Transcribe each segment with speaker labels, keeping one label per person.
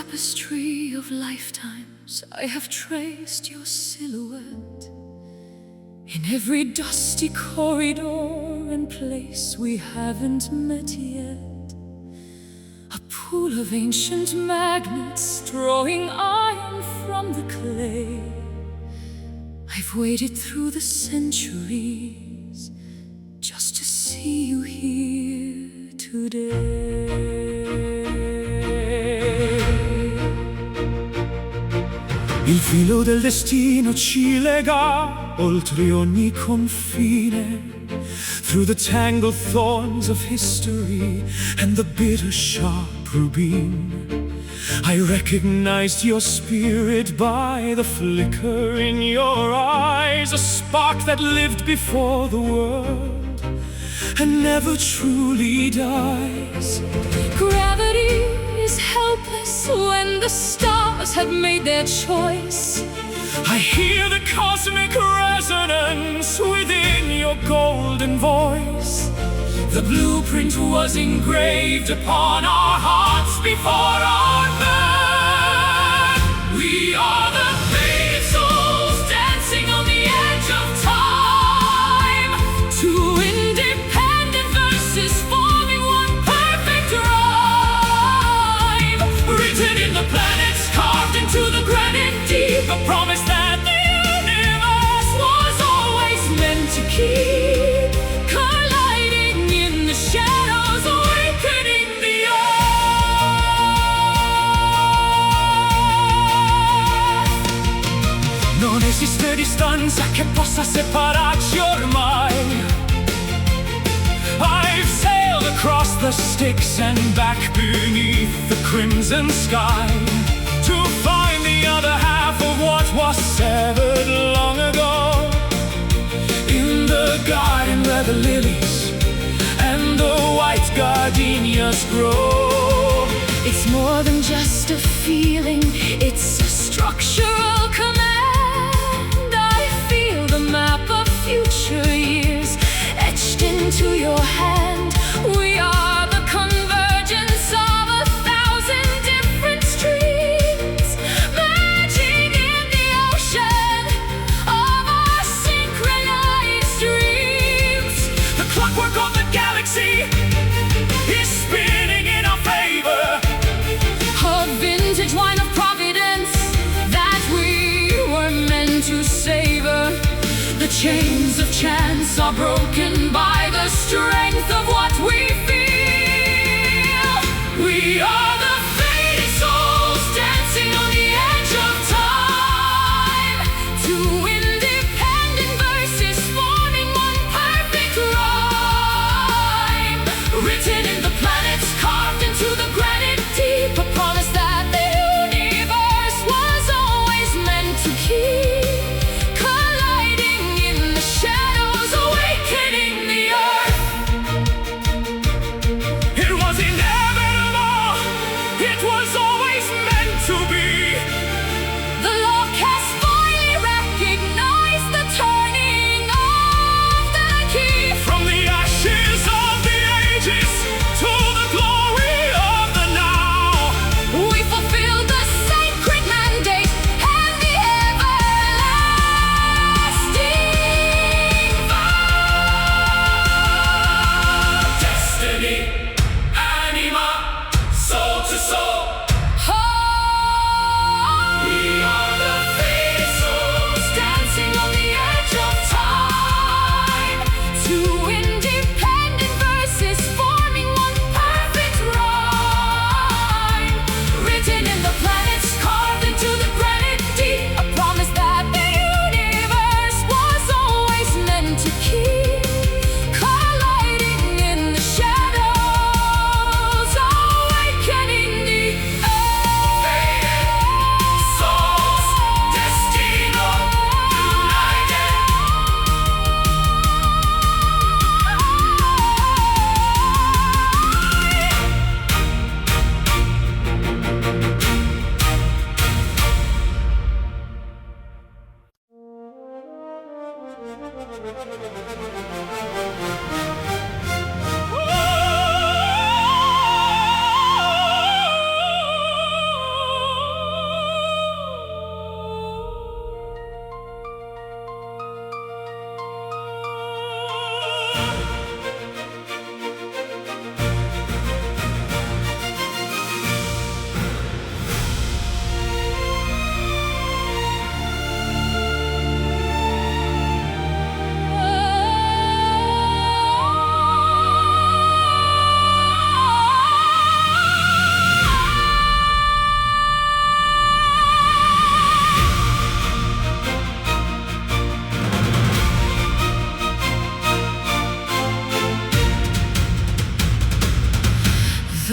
Speaker 1: tapestry of lifetimes, I have traced your silhouette in every dusty corridor and place we haven't met yet. A pool of ancient magnets drawing iron from the clay. I've waited through the centuries just to see you here today.
Speaker 2: Il filo del destino ci lega oltre ogni confine, through the tangled thorns of history and the bitter sharp rubine. I recognized your spirit by the flicker in your eyes, a spark that lived before the world and never truly dies.
Speaker 1: Gravity is helpless when the stars have made their choice.
Speaker 2: I hear the cosmic resonance within your golden voice. The blueprint was engraved upon our hearts before our birth. We are the faded souls dancing on the edge of time. Two independent verses forming one perfect rhyme. Written in the planets, carved into the granite deep, a promise that the universe was always meant to keep. Colliding in the shadows, awakening the earth. Non esiste distanza che possa separarci ormai. I've sailed across the Styx and back beneath the crimson sky to find the other half of what was severed long ago. In the garden where the lilies and the white gardenias grow.
Speaker 1: It's more than just a feeling, it's a structural command. I feel the map of future years etched into your hand. We are the convergence of 1,000 different streams, merging in the ocean of our synchronized dreams.
Speaker 2: The clockwork of the galaxy is spinning in our favor.
Speaker 1: A vintage wine of providence that we were meant to savor. The chains of chance are broken by the strength of what we feel. We are the faded souls dancing on the edge of time. Two independent verses forming one perfect rhyme. Written in the planets, carved into the granite deep, a promise that the universe was always meant to keep. Colliding in the shadows, awakening the earth.
Speaker 2: It was inevitable. It was always meant to be.
Speaker 1: The lock has finally recognized the turning of the key.
Speaker 2: From the ashes of the ages to the glory of the now.
Speaker 1: We fulfilled the sacred mandate and the everlasting vow.
Speaker 2: Destiny, anima, soul to soul. We are the faded souls
Speaker 1: Dancing on the edge of time. Two independent verses forming one perfect rhyme. Written in the planets, carved into the granite deep, a promise that the universe was always meant to keep. Colliding in the shadows, awakening the earth.
Speaker 2: souls, destino united.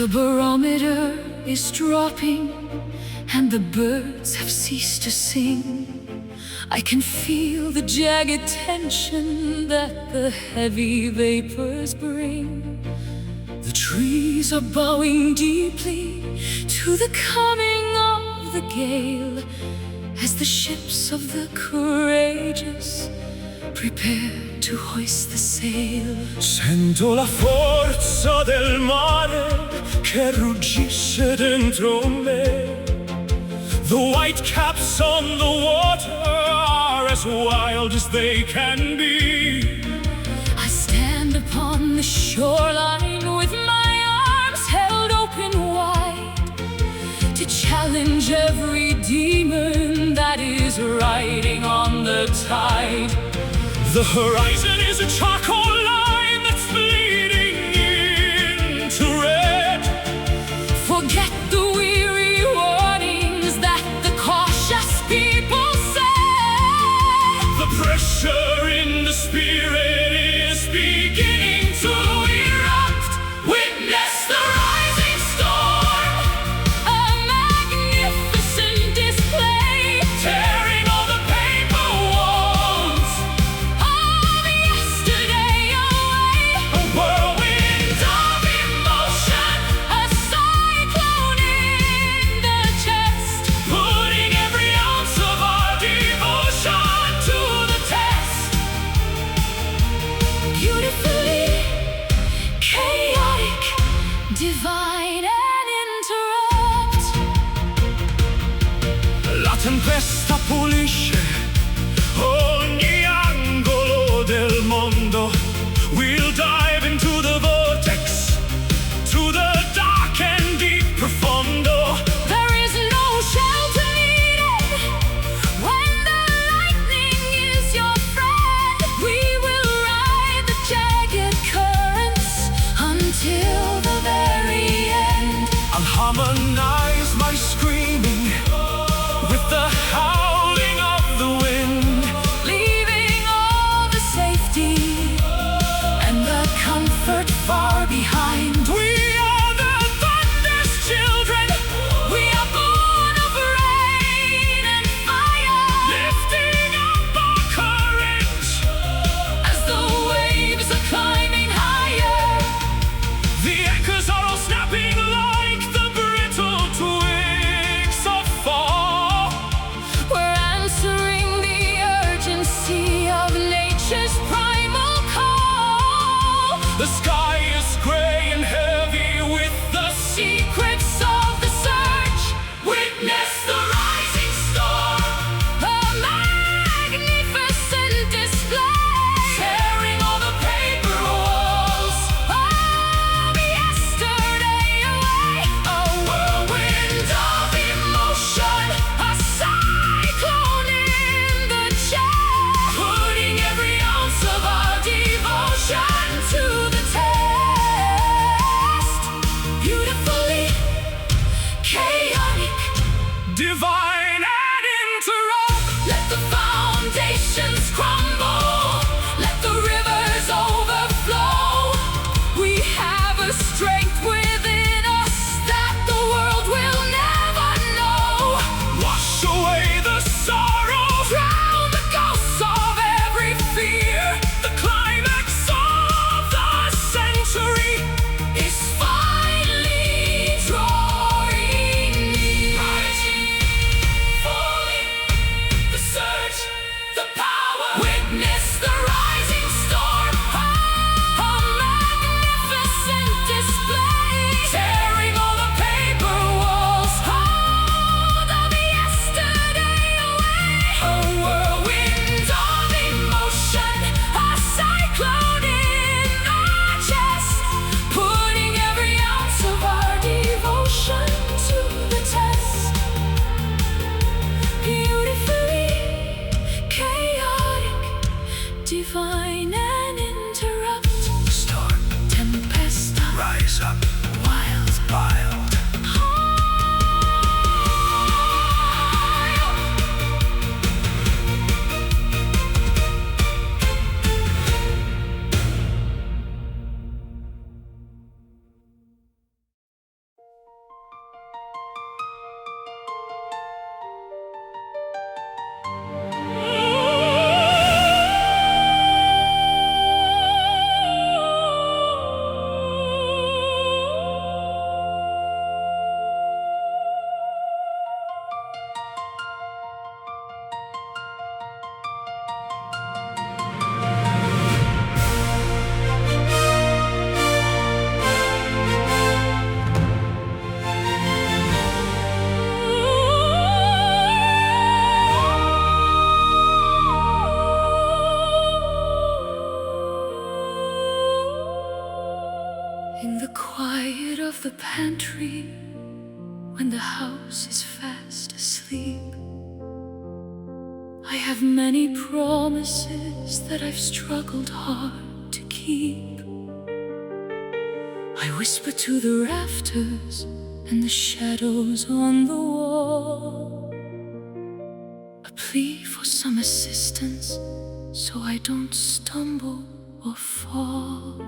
Speaker 1: The barometer is dropping, and the birds have ceased to sing. I can feel the jagged tension that the heavy vapors bring. The trees are bowing deeply to the coming of the gale, as the ships of the courageous prepare to hoist the sail.
Speaker 2: Sento la forza del mare che ruggisce dentro me. The white caps on the water are as wild as they can be.
Speaker 1: I stand upon the shoreline with my arms held open wide, to challenge every demon that is riding on the tide.
Speaker 2: The horizon is a charcoal line that's bleeding into red.
Speaker 1: Forget the weary warnings that the cautious people say.
Speaker 2: The pressure in the spirit is beginning to erupt. Witness the rising storm,
Speaker 1: A magnificent display,
Speaker 2: tearing all the paper walls.
Speaker 1: of yesterday away.
Speaker 2: A whirlwind of emotion,
Speaker 1: A cyclone in the chest,
Speaker 2: putting every ounce of our devotion to the test.
Speaker 1: beautifully chaotic, divine and interrupt.
Speaker 2: La tempesta pulisce ogni angolo del mondo. We'll dive into the vortex, to the dark and deep profondo.
Speaker 1: There is no shelter needed when the lightning is your friend. We will ride the jagged currents until the very end.
Speaker 2: I'll harmonize my screaming with the howling
Speaker 1: of the pantry when the house is fast asleep. I have many promises that I've struggled hard to keep. I whisper to the rafters and the shadows on the wall, a plea for some assistance so I don't stumble or fall.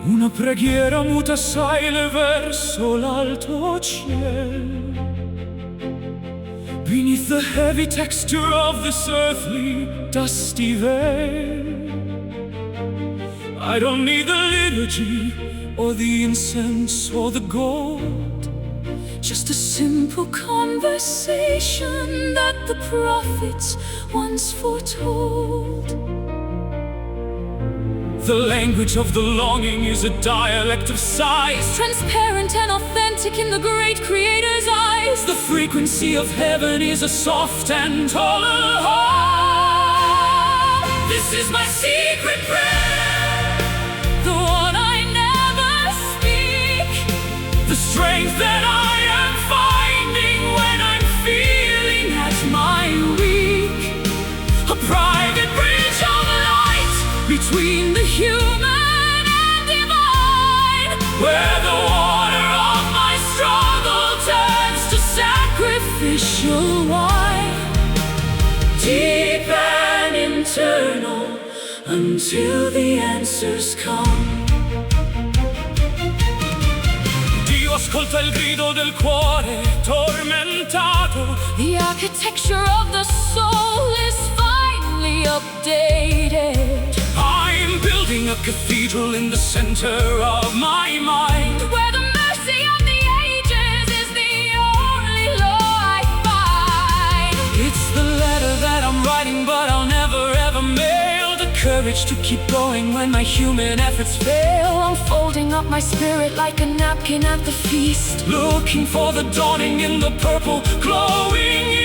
Speaker 2: Una preghiera muta sale verso l'alto ciel. Beneath the heavy texture of this earthly dusty veil, I don't need the liturgy or the incense or the gold,
Speaker 1: just a simple conversation that the prophets once foretold.
Speaker 2: The language of the longing is a dialect of sighs,
Speaker 1: transparent and authentic in the great Creator's eyes.
Speaker 2: The frequency of heaven is a soft and tolerant hum. This is my secret prayer,
Speaker 1: the one I never speak,
Speaker 2: the strength that I am finding when I'm feeling at my weak, a private bridge of light between the human and divine, where the water of my struggle turns to sacrificial wine, deep and internal until the answers come. Dio ascolta il grido del cuore tormentato.
Speaker 1: The architecture of the soul is finally updated.
Speaker 2: I'm building a cathedral in the center of my mind,
Speaker 1: where the mercy of the ages is the only law I find.
Speaker 2: It's the letter that I'm writing, but I'll never ever mail. The courage to keep going when my human efforts fail.
Speaker 1: Unfolding up my spirit like a napkin at the feast,
Speaker 2: looking for the dawning in the purple glowing east.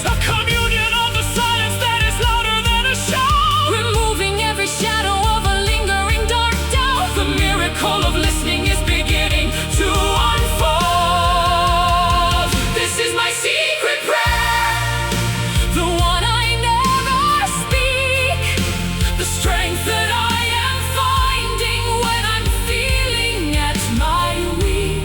Speaker 2: A communion of the silence that is louder than a shout,
Speaker 1: removing every shadow of a lingering dark doubt.
Speaker 2: The miracle of listening is beginning to unfold. This is my secret prayer,
Speaker 1: the one I never speak,
Speaker 2: the strength that I am finding when I'm feeling at my weak,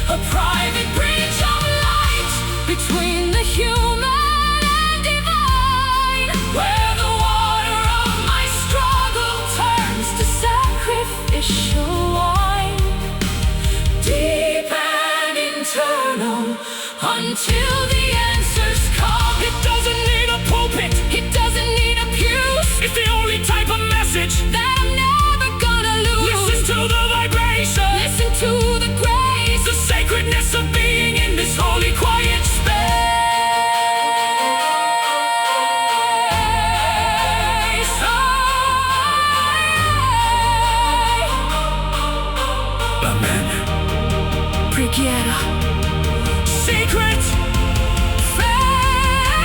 Speaker 2: a private bridge of light
Speaker 1: between the human and divine,
Speaker 2: where the water of my struggle
Speaker 1: turns to sacrificial wine,
Speaker 2: deep and internal until the answers come. It doesn't need a pulpit,
Speaker 1: it doesn't need a pew.
Speaker 2: it's the only type of message
Speaker 1: that I'm never gonna lose.
Speaker 2: Listen to the vibration,
Speaker 1: listen to the grace,
Speaker 2: the sacredness of being in this holy quiet space. Amen.
Speaker 1: Preghiera,
Speaker 2: Secret faith.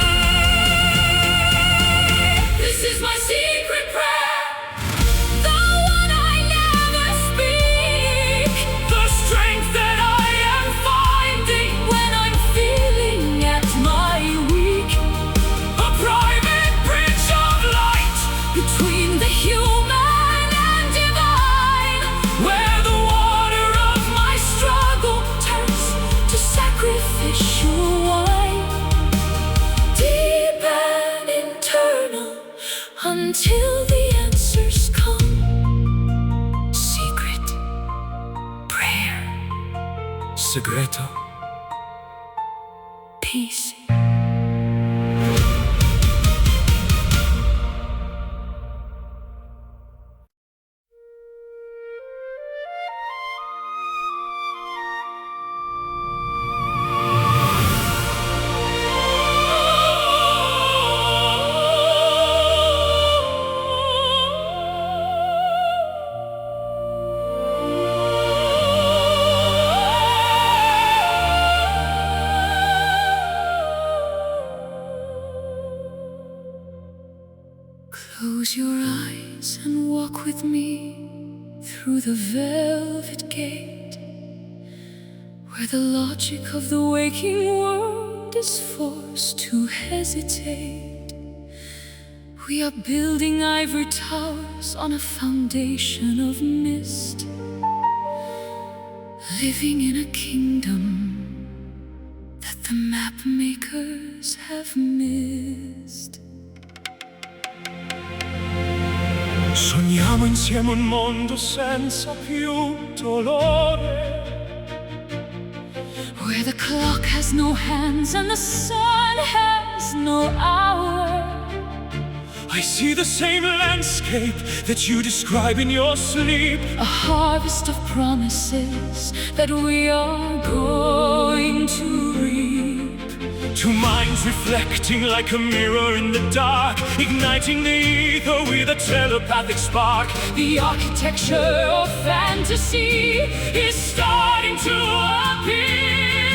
Speaker 2: This is my secret prayer,
Speaker 1: the one I never speak,
Speaker 2: the strength that I am finding
Speaker 1: when I'm feeling at my weak,
Speaker 2: a private bridge of light
Speaker 1: between the human and divine,
Speaker 2: where the water of my struggle
Speaker 1: turns to sacrificial wine, deep and internal until the answers come. Secret prayer,
Speaker 2: segreto.
Speaker 1: peace. Close your eyes and walk with me through the velvet gate, where the logic of the waking world is forced to hesitate. We are building ivory towers on a foundation of mist, living in a kingdom that the map makers have missed.
Speaker 2: Sogniamo insieme un mondo senza più dolore,
Speaker 1: where the clock has no hands and the sun has no hour.
Speaker 2: I see the same landscape that you describe in your sleep,
Speaker 1: a harvest of promises that we are going to reap.
Speaker 2: Two minds reflecting like a mirror in the dark, igniting the ether with a telepathic spark.
Speaker 1: The architecture of fantasy is starting to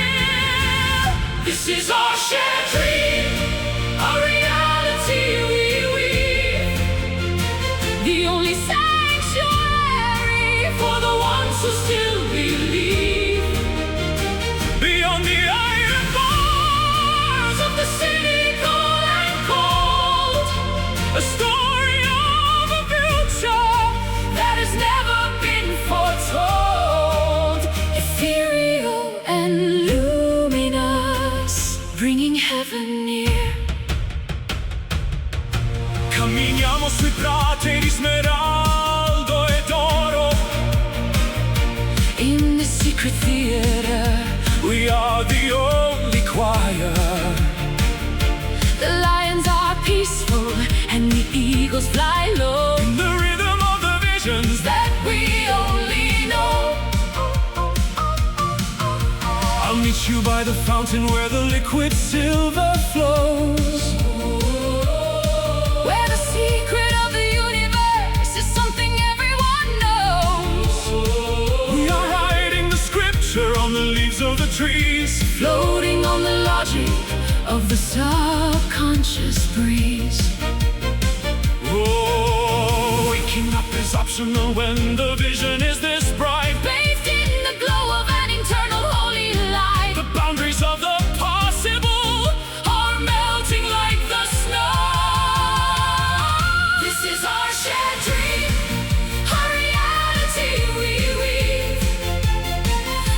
Speaker 1: appear.
Speaker 2: This is our shared dream, a reality we weave,
Speaker 1: the only sanctuary for the ones who still believe.
Speaker 2: Beyond the iron bars of the city cold and cold, a story of a future
Speaker 1: that has never been foretold. Ethereal and luminous, bringing heaven near.
Speaker 2: Camminiamo sui prati di smeraldo ed oro.
Speaker 1: In the secret theater,
Speaker 2: we are the only choir.
Speaker 1: The lions are peaceful and the eagles fly low,
Speaker 2: In the rhythm of the visions
Speaker 1: that we only know.
Speaker 2: I'll meet you by the fountain where the liquid silver flows,
Speaker 1: where the secret of the universe is something everyone knows.
Speaker 2: We are writing the scripture on the leaves of the trees,
Speaker 1: floating on the logic of the subconscious breeze.
Speaker 2: Oh, waking up is optional when the vision is this bright,
Speaker 1: Bathed in the glow of an eternal holy light.
Speaker 2: the boundaries of the possible
Speaker 1: Are melting like the snow. This is our shared dream, a reality we weave,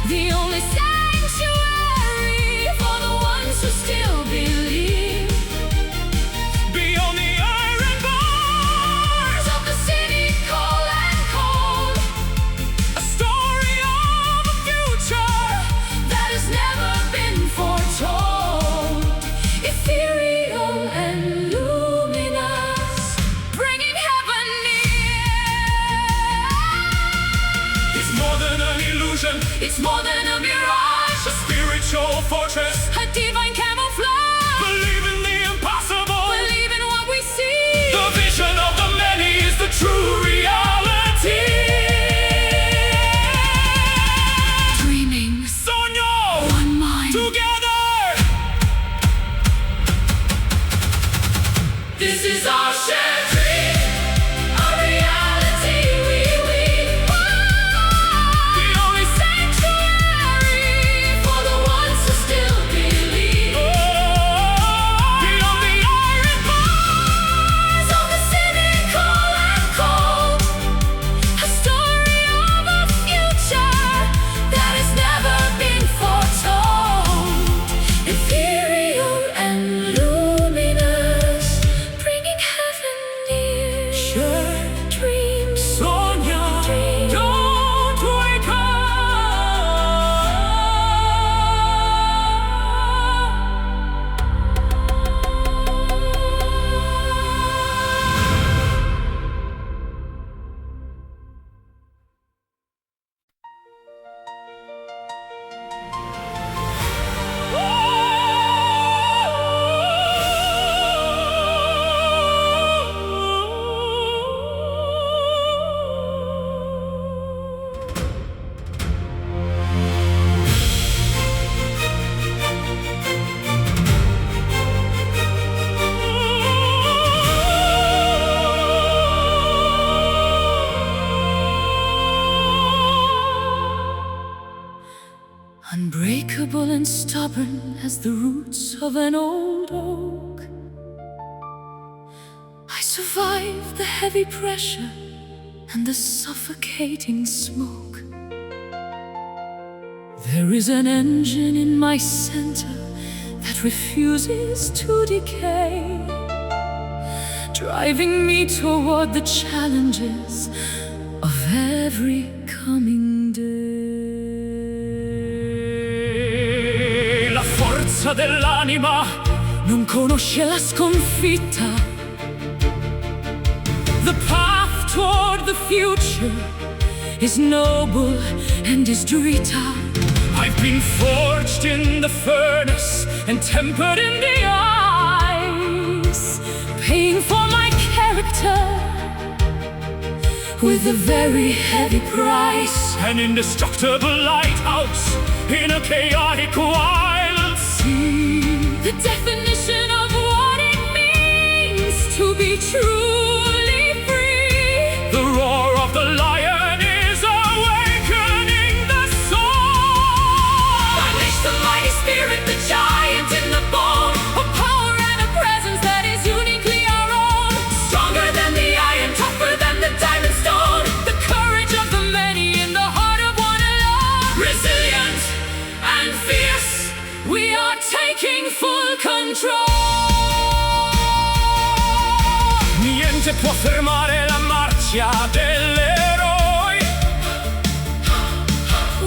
Speaker 1: the only sanctuary for the ones who still believe.
Speaker 2: beyond the iron bars
Speaker 1: Of the city cold and cold,
Speaker 2: a story of a future
Speaker 1: that has never been foretold. Ethereal and luminous, bringing heaven near.
Speaker 2: It's more than an illusion,
Speaker 1: It's more than a mirage,
Speaker 2: a spiritual fortress.
Speaker 1: a divine camouflage.
Speaker 2: Believe in the impossible.
Speaker 1: Believe in what we see.
Speaker 2: The vision of the many is the true reality.
Speaker 1: Dreaming,
Speaker 2: Sogno,
Speaker 1: one mind.
Speaker 2: together.
Speaker 1: This is our shared dream, a reality we weave, the only sanctuary for the ones who still believe.
Speaker 2: Beyond the iron
Speaker 1: Bars of the city cold and cold, a story of a future that has never been foretold. Ethereal and luminous, bringing heaven near. stubborn as the roots of an old oak. I survived the heavy pressure and the suffocating smoke. There is an engine in my center that refuses to decay, driving me toward the challenges of every coming day.
Speaker 2: La forza dell'anima non conosce la sconfitta. The path toward the future is noble and is drita. I've been forged in the furnace and tempered in the ice, paying for my character with a very heavy price. An indestructible lighthouse in a chaotic wild sea.
Speaker 1: The definition of what it means to be truly free.
Speaker 2: The roar of the lion is awakening the soul.
Speaker 1: Unleash the mighty spirit, the giant in the bone. A power and a presence that is uniquely our own.
Speaker 2: Stronger than the iron, tougher than the diamond stone.
Speaker 1: The courage of the many in the heart of one alone.
Speaker 2: Resilient and fierce,
Speaker 1: We are taking full control.
Speaker 2: niente può fermare la marcia dell'eroe.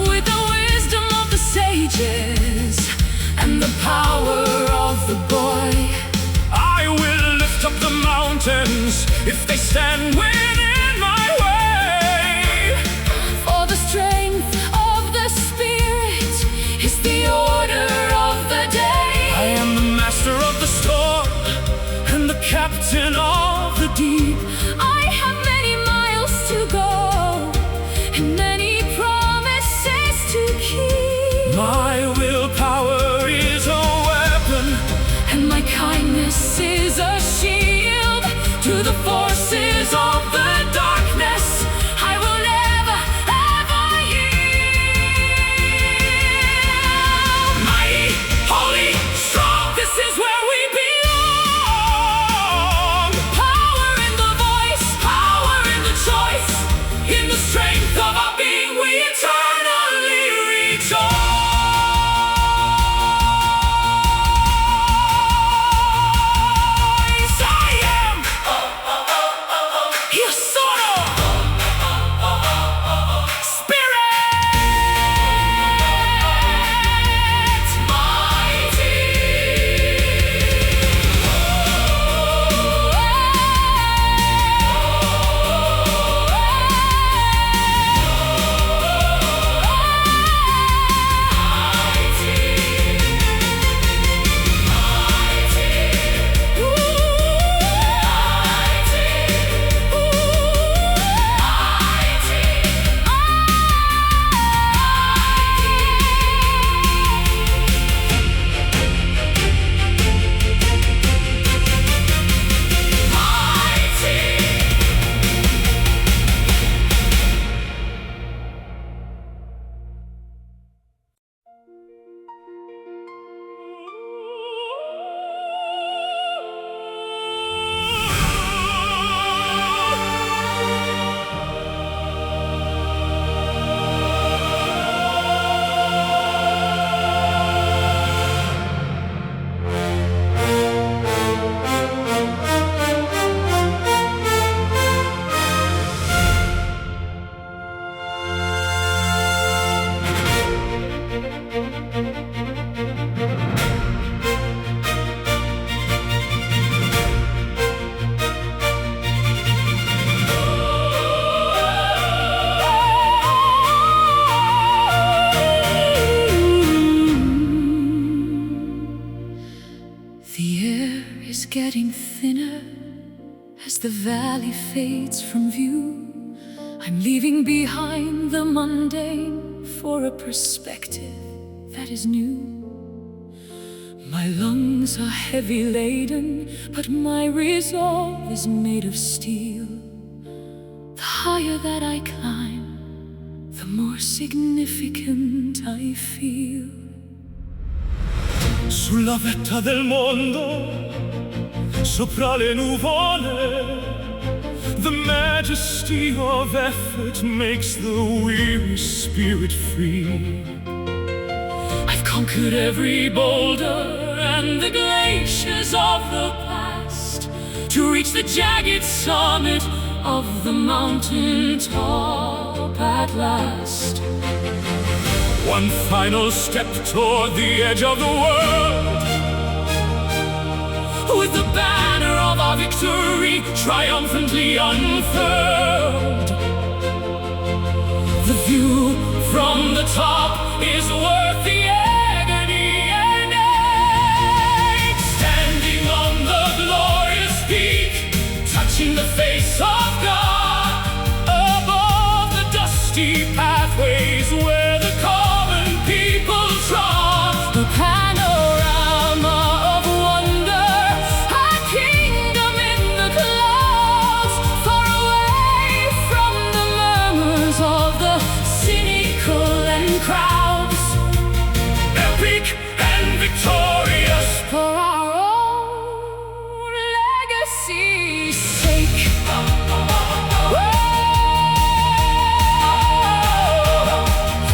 Speaker 1: With the wisdom of the sages and the power of the boy,
Speaker 2: I will lift up the mountains if they stand within my way.
Speaker 1: for the strength of the spirit is the order of the day.
Speaker 2: I am the master of the storm and the captain of the deep.
Speaker 1: I have many miles to go and many promises to keep.
Speaker 2: My willpower is a weapon,
Speaker 1: And my kindness is a shield to the forces of the darkness. I will never, ever yield.
Speaker 2: mighty, holy, strong. This is where we belong.
Speaker 1: Power in the voice,
Speaker 2: Power in the choice, in the strength of our being, we eternally rejoice. I am. Io sono. Spirit. Mighty.
Speaker 1: getting thinner as the valley fades from view. I'm leaving behind the mundane for a perspective that is new. My lungs are heavy laden, but my resolve is made of steel. The higher that I climb, the more significant I feel.
Speaker 2: Sulla vetta del mondo, sopra le nuvole, the majesty of effort makes the weary spirit free. I've conquered every boulder and the glaciers of the past to reach the jagged summit of the mountain top at last. One final step toward the edge of the world, with the banner of our victory triumphantly unfurled. The view from the top is worth the agony and ache. Standing on the glorious peak, touching the face of God, above the dusty pathways where the common people trod. The panorama of wonder, a kingdom in the clouds, far away from the murmurs of the cynical and crowds. Epic and victorious for our own legacy's sake.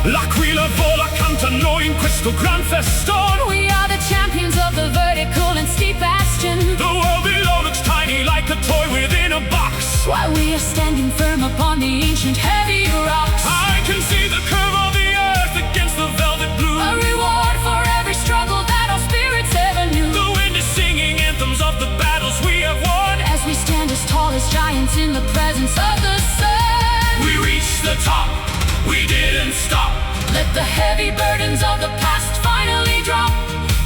Speaker 2: L'aquila vola canta noi in questo gran festone.
Speaker 1: We are the champions of the vertical and steep bastion.
Speaker 2: The world below looks tiny, like a toy within a box,
Speaker 1: While we are standing firm upon the ancient heavy rocks.
Speaker 2: I can see the curve of the earth against the velvet blue.
Speaker 1: A reward for every struggle that our spirits ever knew.
Speaker 2: The wind is singing anthems of the battles we have won.
Speaker 1: As we stand as tall as giants in the presence of the sun.
Speaker 2: We reached the top, we didn't stop.
Speaker 1: Let the heavy burdens of the past finally drop.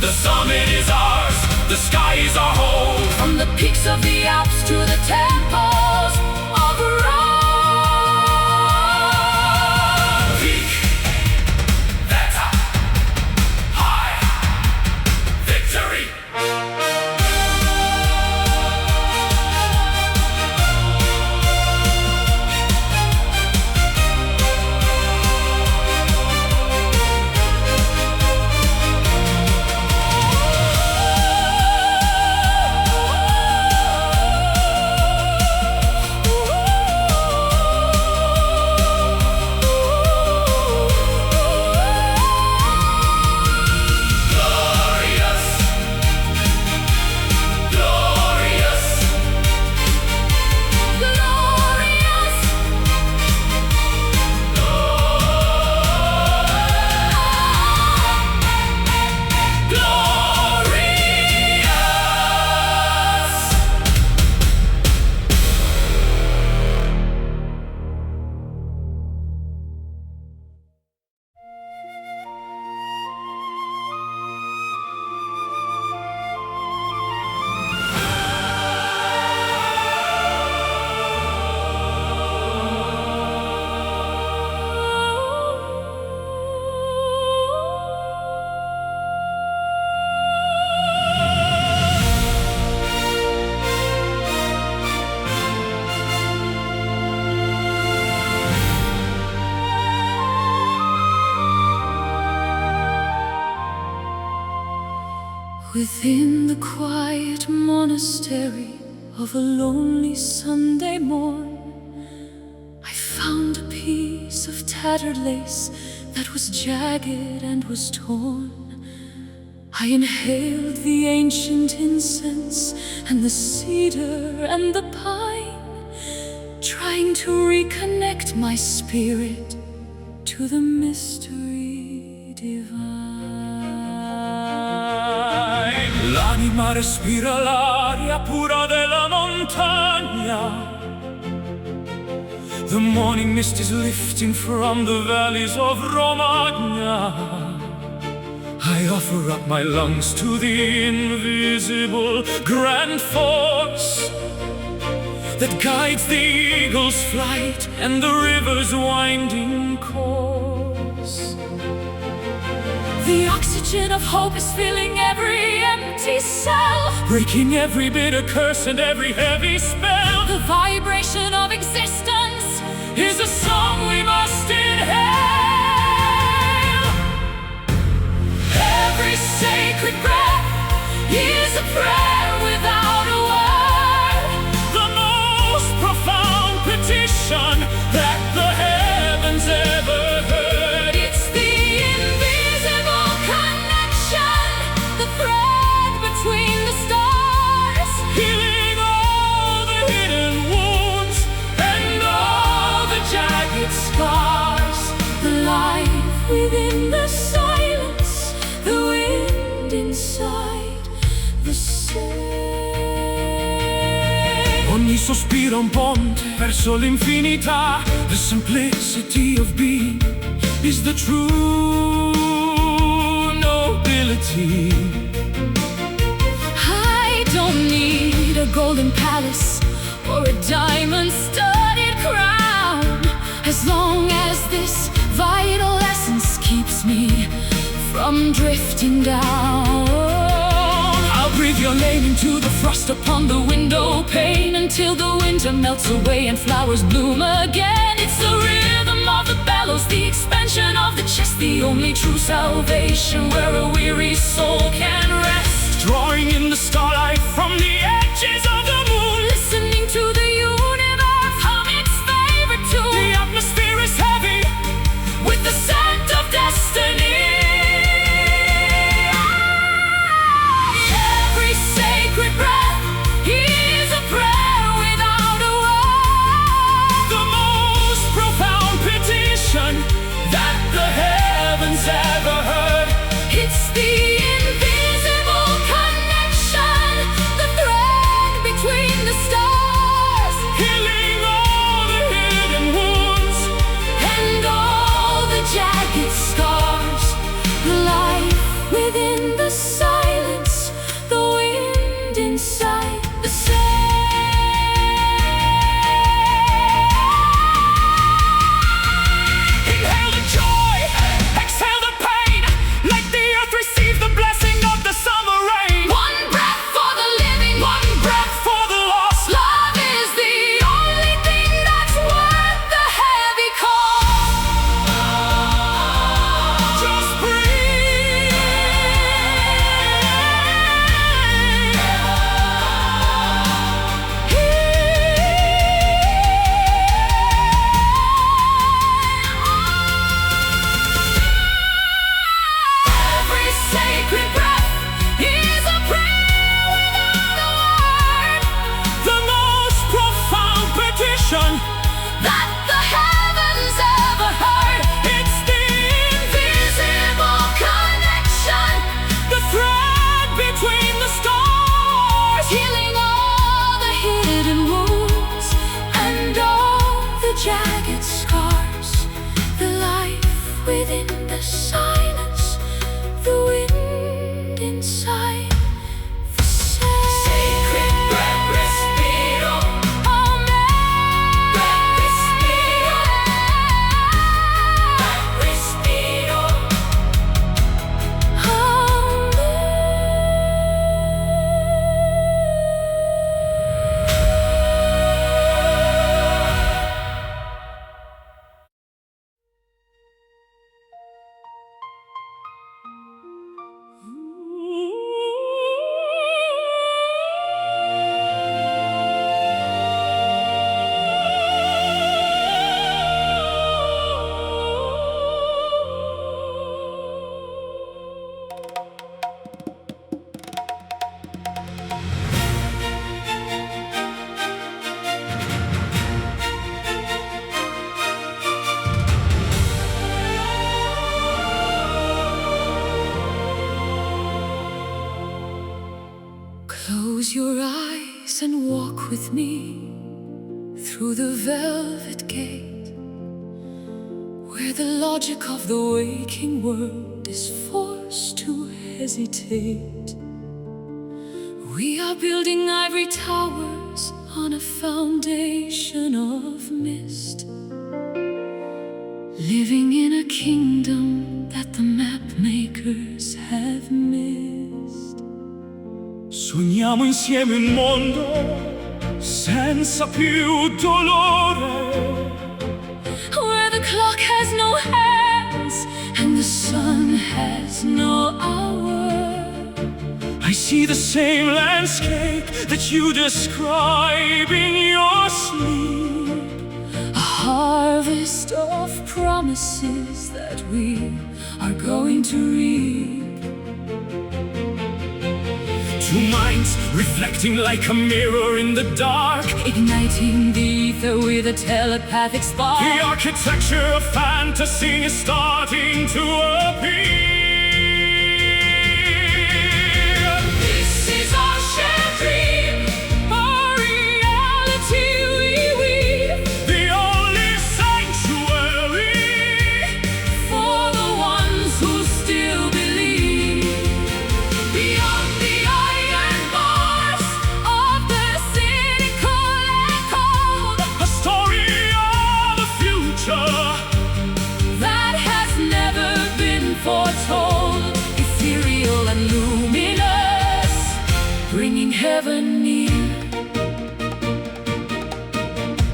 Speaker 2: The summit is ours, the sky is our home.
Speaker 1: From the peaks of the Alps to the temples of Rome.
Speaker 2: Peak, that's up, high, victory.
Speaker 1: Within the quiet monastery of a lonely Sunday morn, I found a piece of tattered lace that was jagged and was torn. I inhaled the ancient incense and the cedar and the pine, trying to reconnect my spirit to the mystery divine.
Speaker 2: L'anima respira l'aria pura della montagna. The morning mist is lifting from the valleys of Romagna. I offer up my lungs to the invisible grand force that guides the eagle's flight and the river's winding course.
Speaker 1: The oxygen of hope is filling every empty cell,
Speaker 2: breaking every bitter curse and every heavy spell.
Speaker 1: The vibration of existence
Speaker 2: is a song we must inhale.
Speaker 1: Every sacred sacred breath is a prayer without a word.
Speaker 2: The most profound petition that the heavens ever heard.
Speaker 1: It's the invisible connection, the thread between the stars,
Speaker 2: Healing all the hidden wounds
Speaker 1: and all the jagged scars. The life within the silence, the wind inside the sea.
Speaker 2: Ogni sospiro un ponte verso l'infinità. The simplicity of being is the true nobility.
Speaker 1: I don't need a golden palace or a diamond-studded crown, as long as this vital essence keeps me from drifting down.
Speaker 2: I'll breathe your name into the frost upon the window pane until the winter melts away and flowers bloom again. It's the rhythm of the bellows, the expansion of the chest, the only true salvation where a weary soul can rest. Drawing in the starlight from the edges of the moon,
Speaker 1: Listening to the universe hum its favorite tune.
Speaker 2: the atmosphere is heavy
Speaker 1: With the scent of destiny. Every sacred breath is a prayer without a word.
Speaker 2: the most profound petition that the heavens ever heard.
Speaker 1: It's the invisible connection, the thread between the stars,
Speaker 2: Healing all the hidden wounds
Speaker 1: and all the jagged scars. Life within the silence, the wind inside the sea.
Speaker 2: Inhale the joy, exhale the pain. Let the earth receive the blessing of the summer rain.
Speaker 1: One breath for the living, one breath.
Speaker 2: For the lost,
Speaker 1: Love is the only thing that's worth the heavy call.
Speaker 2: just breathe.
Speaker 1: Every sacred breath is a prayer without a word.
Speaker 2: The most profound petition
Speaker 1: That the heavens ever heard.
Speaker 2: it's the
Speaker 1: Invisible connection,
Speaker 2: the thread between the stars.
Speaker 1: healing all the hidden wounds and all the jagged scars. The life within the silence, the wind inside the sea. Sacred breath, respiro. Amen. Breath, respiro. Breath, respiro. Close your eyes and walk with me through the velvet gate, where the logic of the waking world is forced to hesitate. We are building ivory towers on a foundation of mist, living in a kingdom that the map makers have missed.
Speaker 2: Sogniamo insieme un mondo senza più dolore,
Speaker 1: where the clock has no hands and the sun has no hour.
Speaker 2: see the same landscape that you describe in your sleep.
Speaker 1: A harvest of promises that we are going to reap.
Speaker 2: Two minds reflecting like a mirror in the dark,
Speaker 1: Igniting the ether with a telepathic spark.
Speaker 2: the architecture of fantasy is starting to appear.
Speaker 1: This is our shared dream, our reality we weave,
Speaker 2: The only sanctuary
Speaker 1: for the ones who still believe. Beyond the iron bars of the cynical and cold,
Speaker 2: a story of the future.
Speaker 1: that has never been foretold. Ethereal and luminous, bringing heaven near.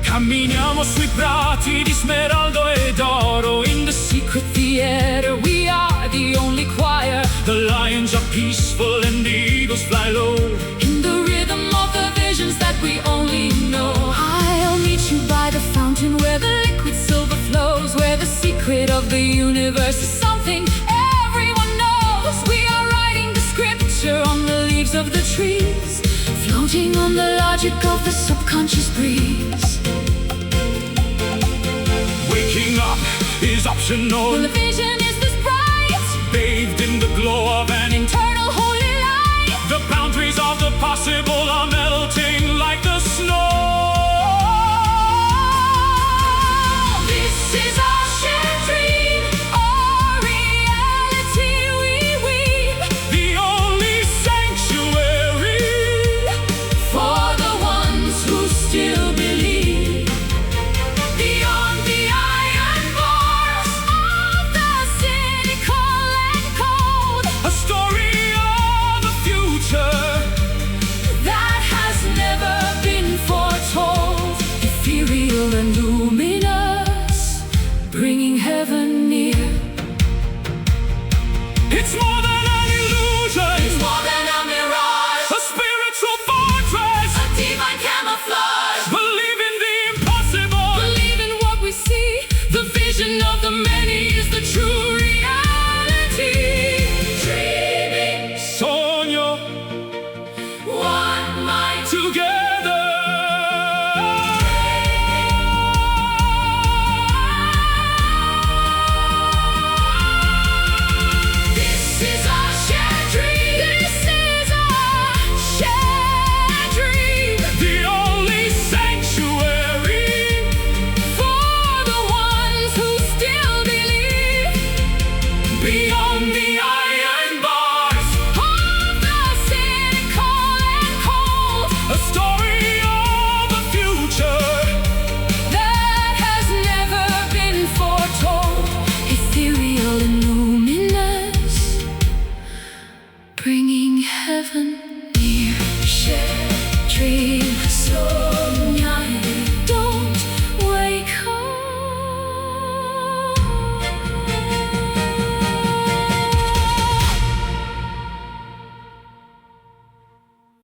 Speaker 2: Camminiamo sui prati di smeraldo ed oro. In the secret theater we are the only choir. The lions are peaceful and the eagles fly low.
Speaker 1: In the rhythm of the visions that we only know, I'll meet you by the fountain where the liquid silver flows, where the secret of the universe is something everyone knows. We are writing the scripture on the leaves of the trees, floating on the logic of the subconscious breeze.
Speaker 2: Waking up is optional,
Speaker 1: Well, the vision is this bright,
Speaker 2: bathed in the glow of an
Speaker 1: eternal holy light.
Speaker 2: The boundaries of the possible are melting like the snow.
Speaker 1: This is our shared dream, our reality we weave,
Speaker 2: The only sanctuary
Speaker 1: for the ones who still believe. Beyond the iron bars of the cynical and cold,
Speaker 2: a story of the future.
Speaker 1: that has never been foretold. Ethereal and luminous, bringing heaven near.
Speaker 2: It's more than an illusion,
Speaker 1: It's more than a mirage,
Speaker 2: a spiritual fortress.
Speaker 1: a divine camouflage.
Speaker 2: Believe in the impossible.
Speaker 1: Believe in what we see. The vision of the many is the true reality. Dreaming,
Speaker 2: Sogno
Speaker 1: one mind
Speaker 2: together.